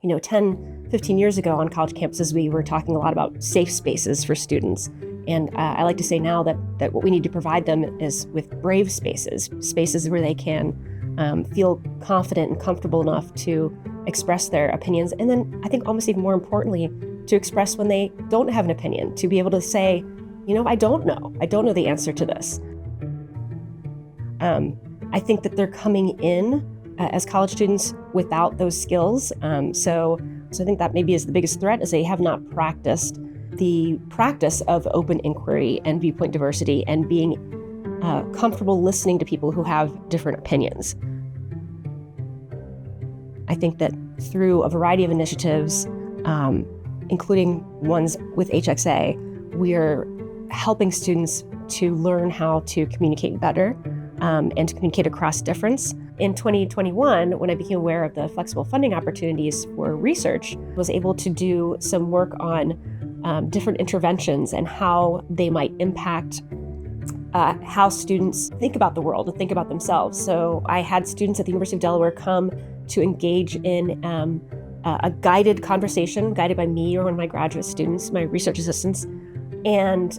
10, 15 years ago on college campuses, we were talking a lot about safe spaces for students. And I like to say now that what we need to provide them is with brave spaces, spaces where they can feel confident and comfortable enough to express their opinions. And then I think almost even more importantly, to express when they don't have an opinion, to be able to say, I don't know. I don't know the answer to this. I think that they're coming in as college students without those skills. So I think that maybe is the biggest threat, is they have not practiced the practice of open inquiry and viewpoint diversity and being comfortable listening to people who have different opinions. I think that through a variety of initiatives, including ones with HXA, we're helping students to learn how to communicate better and to communicate across difference. In 2021, when I became aware of the flexible funding opportunities for research, I was able to do some work on different interventions and how they might impact how students think about the world and think about themselves. So I had students at the University of Delaware come to engage in a guided conversation, guided by me or one of my graduate students, my research assistants. And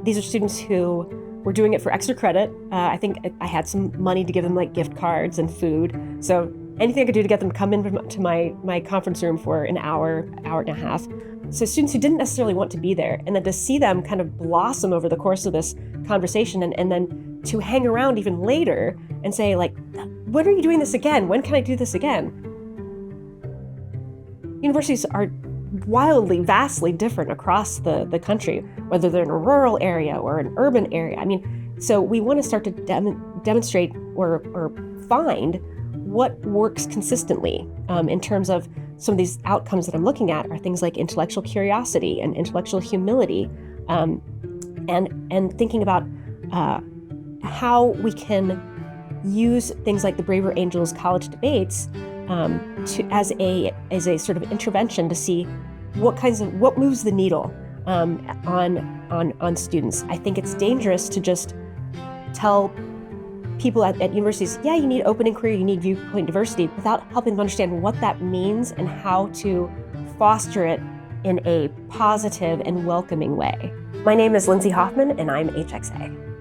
these are students who were doing it for extra credit. I think I had some money to give them, like gift cards and food. So anything I could do to get them to come into my conference room for an hour, hour and a half. So students who didn't necessarily want to be there, and then to see them kind of blossom over the course of this conversation, and then to hang around even later and say, like, when are you doing this again? When can I do this again? Universities are wildly, vastly different across the country, whether they're in a rural area or an urban area. So we want to start to demonstrate or find what works consistently in terms of some of these outcomes that I'm looking at are things like intellectual curiosity and intellectual humility, and thinking about how we can use things like the Braver Angels college debates as a sort of intervention to see what moves the needle on students. I think it's dangerous to just tell people at universities, yeah, you need open inquiry, you need viewpoint diversity, without helping them understand what that means and how to foster it in a positive and welcoming way. My name is Lindsay Hoffman, and I'm HXA.